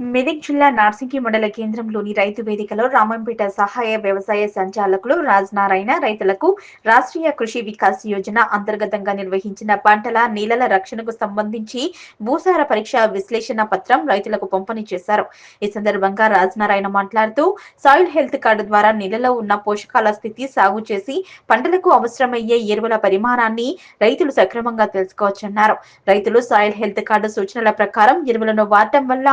మెదక్ జిల్లా నార్సింగి మండల కేంద్రంలోని రైతు వేదికలో రామంపేట సహాయ వ్యవసాయ సంచాలకులు రాజనారాయణ రైతులకు రాష్ట్రీయ కృషి వికాస్ యోజన అంతర్గతంగా నిర్వహించిన పంటల నీళ్ల రక్షణకు సంబంధించి భూసార పరీక్ష విశ్లేషణ పత్రం రైతులకు పంపిణీ చేశారు. ఈ సందర్భంగా రాజనారాయణ మాట్లాడుతూ సాయిల్ హెల్త్ కార్డు ద్వారా నీళ్లలో ఉన్న పోషకాల స్థితి, సాగు చేసి పంటలకు అవసరమయ్యే ఎరువుల పరిమాణాన్ని రైతులు సక్రమంగా తెలుసుకోవచ్చన్నారు. రైతులు సాయిల్ హెల్త్ కార్డు సూచనల ప్రకారం ఎరువులను వాడటం వల్ల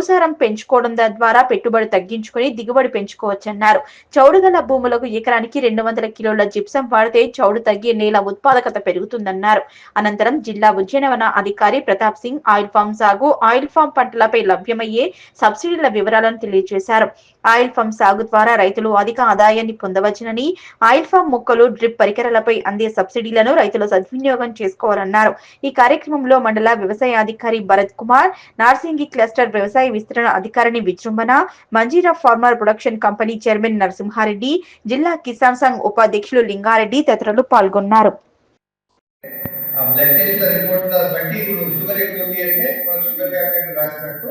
భూసారం పెంచుకోవడం ద్వారా పెట్టుబడి తగ్గించుకుని దిగుబడి పెంచుకోవచ్చన్నారు. చౌడుగల భూములకు ఎకరానికి 200 కిలోల జిప్సం వాడితే చౌడు తగ్గి నేల ఉత్పాదకత పెరుగుతుందన్నారు. అనంతరం జిల్లా ఉద్యానవన అధికారి ప్రతాప్ సింగ్ ఆయిల్ ఫామ్ సాగు, ఆయిల్ ఫామ్ పంటలపై లభ్యమయ్యే సబ్సిడీల వివరాలను తెలియజేశారు. ఆయిల్ ఫామ్ సాగు ద్వారా రైతులు అధిక ఆదాయాన్ని పొందవచ్చునని, ఆయిల్ ఫామ్ మొక్కలు, డ్రిప్ పరికరాలపై అందే సబ్సిడీలను రైతులు సద్వినియోగం చేసుకోవాలన్నారు. ఈ కార్యక్రమంలో మండల వ్యవసాయ అధికారి భరత్ కుమార్, నార్సింగి క్లస్టర్ వ్యవసాయ విస్తరణ అధికారిని విజృంభణ, Manjira farmer production company chairman Narasimha Reddy, జిల్లా కిసాన్ సంఘ్ ఉపాధ్యక్షులు లింగారెడ్డి తదితరులు పాల్గొన్నారు. బ్లడ్ టెస్ట్ రిపోర్ట్ బట్టి ఇప్పుడు షుగర్ ఎక్కువ ఉంది అంటే మనం షుగర్ ట్యాబ్లెట్ రాసినట్టు,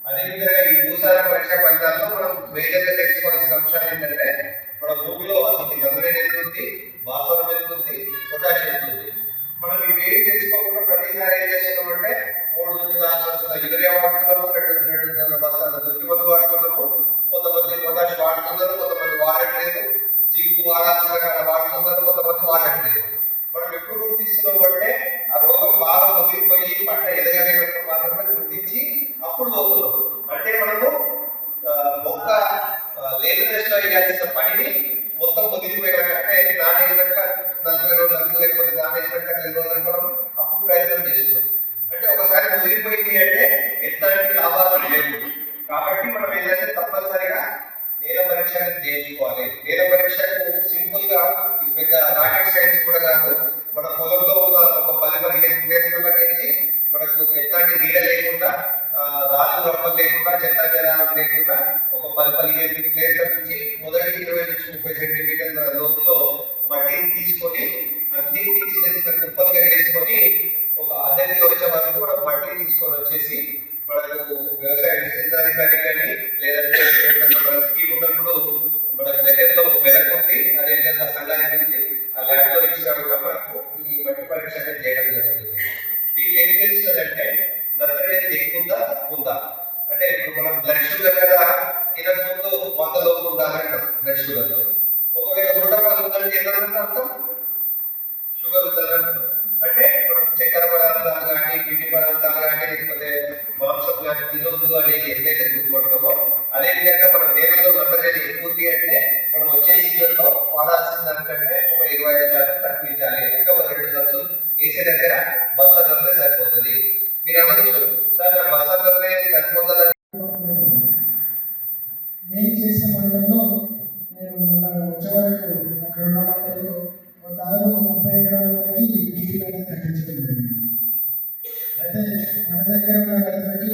అదేవిధంగా ఈ భూసార పరీక్ష ఫలితాల్లో మనం మేజర్గా తెలుసుకోవాల్సిన అంశాలు ఏంటంటే మన భూమిలో అసలు నత్రజని ఎంత ఉంది, భాస్వరం ఎంత ఉంది, పొటాషియం ఎంత ఉంది. మనం ఇవేవి తెలుసుకోకుండా ప్రతిసారి ఏం చేస్తున్నామంటే 3 నుంచి 4 సంవత్సరాలు యూరియా వాడుతున్నాము, 2 బస్తాల దుక్కి మందు వాడుతున్నాము, కొంతమంది పొటాష్ వాడుతున్నారు, కొంతమంది వాడట్లేదు, జింక్ వాడాల్సిన వాడుతున్నారు, కొంతమంది వాడట్లేదు. మనం ఎప్పుడు గుర్తిస్తున్నాం అంటే ఆ రోగం బాగా ముదిరిపోయి పంట ఎదగలేనప్పుడు మాత్రమే గుర్తించి అప్పుడు పోతున్నాం. అంటే మనము మొక్క లేత దశలో చేయాల్సిన పనిని మొత్తం ముదిరిపోయినాక, అంటే నాటేసినాక 40 రోజులకు, లేకపోతే నాటేసినాక 2 రోజులకు మనం అప్పుడు ప్రయత్నం చేస్తున్నాం. అంటే ఒకసారి ముదిరిపోయింది అంటే ఎట్లాంటి లాభాలు లేవు. కాబట్టి మనం ఏంటంటే తప్పనిసరిగా నేల పరీక్ష చేయించుకోవాలి. నేల పరీక్షకు సింపుల్ గా పెద్ద రాకెట్ సైన్స్ కూడా కాదు. మన పొలంలో ఉన్న ఒక 10-15 ప్లేసులకి మనకు ఎట్లాంటి నీడ లేకుండా, రాళ్ళు రప్పలు లేకుండా, చెత్త చెదారం లేకుండా ఒక 10-15 ప్లేసుల నుంచి మొదటి 20 నుంచి 30 సెంటీమీటర్ల లోతులో మట్టిని తీసుకొని అన్నింటినీ చిన్న చిన్న కుప్పలుగా వేసుకొని ఒక అద్దెకి వచ్చే వరకు మనం మట్టిని తీసుకొని వచ్చేసి మనకు వ్యవసాయ విస్తృతాధికారి కానీ లేదంటే మన స్కీమ్ ఉన్నప్పుడు మన దగ్గరలో వెనకుంది, అదేవిధంగా సలహా ఉంది, ఆ ల్యాబ్ లో ఇచ్చినా కూడా మనకు ఈ మట్టి పరీక్ష అనేది చేయడం జరుగుతుంది. దీనికి ఏం తెలుస్తుందంటే నత్రజని ఎక్కువ ఉందా, అంటే ఇప్పుడు మనం బ్లడ్ షుగర్ కదా తినక ముందు 100 లోపు ఉండాలంటాం. బ్లడ్ షుగర్ ఒకవేళ 110 ఉందంటే ఏంటంటే అర్థం షుగర్ ఉందని. అంటే మనం చక్కెర పదార్థాలు కానీ, పిండి పదార్థాలు కానీ, లేకపోతే మాంసం కానీ తినొద్దు అనేది ఏదైతే గుర్తుపడతామో, అదేవిధంగా మన నేలలో నత్రజని ఎక్కువ ఉంది అంటే మనం వచ్చే సీజన్లో వాడాల్సిన దానికంటే ఒక 25% తగ్గించాలి. అంటే ఒక 2 సంచులు వేసే దగ్గర బస్తా నత్రజని సరిపోతుంది. మీరు అనొచ్చు, సార్ నా బస్తా నత్రజని సరిపోతుందని. నేను చేసిన మండలంలో నేను మొన్న వచ్చే వరకు అక్కడ ఉన్న మండలంలో దాదాపు 30 ఎకరాల వరకు నీళ్ళు అనేది కట్టించడం జరిగింది. అయితే మన దగ్గర ఉన్న రైతులకి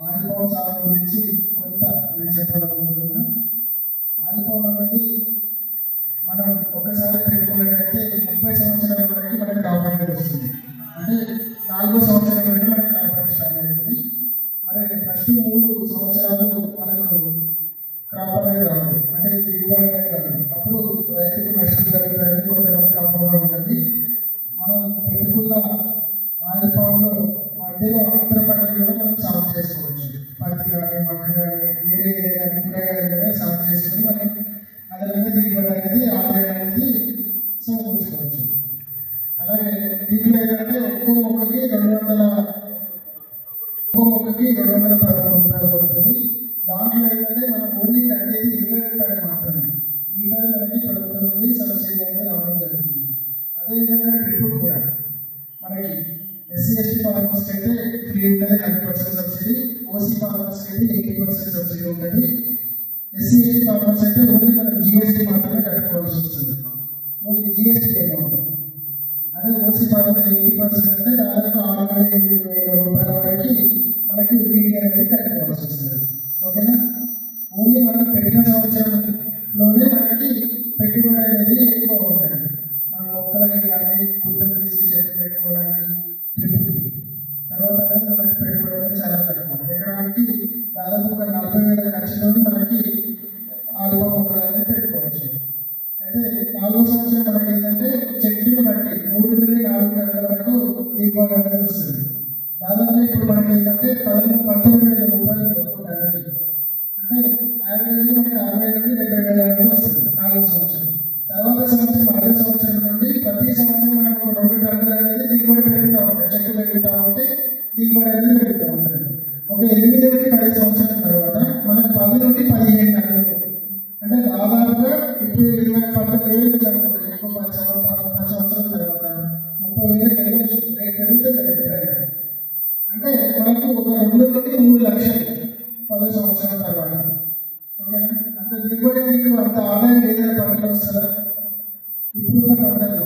ఆయిల్ పామ్ సాగు గురించి కొంత నేను చెప్పాలనుకుంటున్నా. ఆయిల్ పామ్ అనేది మనం ఒకసారి పెట్టుకున్నట్టయితే 30 సంవత్సరాల వరకు మనకి క్రాప్ అనేది వస్తుంది. అంటే 4వ సంవత్సరం నుండి మనకి క్రాప్ అనేది స్టార్ట్ అవుతుంది. మరి ఫస్ట్ 3 సంవత్సరాలు మనకు క్రాప్ అనేది రాదు, అంటే దిగుబడి అనేది రాదు. అప్పుడు రైతుకు నష్టం జరుగుతుంది, కొంతమందికి అపోహ ఉంటుంది. మనం పెట్టుకున్న ఆయిల్ పామ్లో మధ్యలో అంతర పంటలు కూడా మనం సాగు చేసుకోవచ్చు. పత్తి కానీ, మక్క కానీ, వేరే కూరగాయలు కూడా సాగు చేసుకొని మనం అదనంగా దిగుబడి అనేది, ఆదాయం అనేది సమకూర్చుకోవచ్చు. అలాగే దీంట్లో ఏంటంటే ఒక్కో మొక్కకి 213 రూపాయలు పడుతుంది. దాంట్లో ఏంటంటే మనం ఓన్లీ కట్టేది 20 రూపాయలు మాత్రమే, మిగతాది మనకి ప్రభుత్వం నుండి సబ్సిడీ అనేది రావడం జరుగుతుంది. అదేవిధంగా డ్రిప్ కూడా మనకి SC/ST ఫార్మర్స్కి అయితే ఫ్రీ ఉంటుంది, 100% సబ్సిడీ. OC ఫార్మర్స్కి అయితే 80% సబ్సిడీ ఉంటుంది. SC/ST ఫార్మర్స్ అయితే ఓన్లీ మనం GST మాత్రమే కట్టుకోవాల్సి వస్తుంది, ఓన్లీ GST అమౌంట్. అదే OC ఫార్మర్స్ 80% అంటే దాదాపు 6,8,000 రూపాయల వరకు మనకి వీడి అనేది కట్టుకోవాల్సి వస్తుంది. ఓకేనా? ఓన్లీ మనం పెట్టిన సంవత్సరంలోనే మనకి పెట్టుబడి అనేది ఎక్కువ ఉంటుంది. మనం మొక్కలకి కానీ, గుద్దలు తీసి చెట్లు పెట్టుకోవడానికి, ట్రిప్కి తర్వాత అనేది మనకి పెట్టుబడి అనేది చాలా తక్కువ. ఎకరానికి దాదాపు ఒక 40,000 ఖర్చుతో మనకి ఆల్బమ్ మొక్కలు అనేది పెట్టుకోవచ్చు. అయితే 4వ సంవత్సరం మనకి ఏంటంటే చెట్టుని బట్టి 3 నుండి 4 గంటల వరకు దిగుబడి అనేది వస్తుంది. దాదాపు ఇప్పుడు మనకి ఏంటంటే 19,000 రూపాయలు ఒక గంటకి, అంటే యావరేజ్ మనకి 60 నుండి 70,000 అనేది వస్తుంది 4వ సంవత్సరం. తర్వాత సంవత్సరం 5వ సంవత్సరం నుండి ప్రతి సంవత్సరం మనకు 2 టన్నులు అనేది దిగుబడి పెరుగుతూ ఉంటాయి. చెట్లు పెరుగుతూ ఉంటే దిగుబడి అనేది పెరుగుతూ ఉంటుంది. ఒక 8 నుండి 10 సంవత్సరాల తర్వాత మనకు 10 నుండి 15 టన్నులు, అంటే దాదాపుగా ఇప్పుడు 19,000 అనుకోండి, ఇంకో 10 సంవత్సరాల తర్వాత 30,000 వెళ్ళొచ్చు. రేట్ పెరుగుతుంది ఎప్పుడైనా. అంటే మనకు ఒక 2 నుండి 3 లక్షలు 10 సంవత్సరాల తర్వాత. ఓకేనా? అంత దిగుబడి మీకు అంత ఆదాయం ఏదైనా పంటలు వస్తుందా? ఇప్పుడున్న పంటలు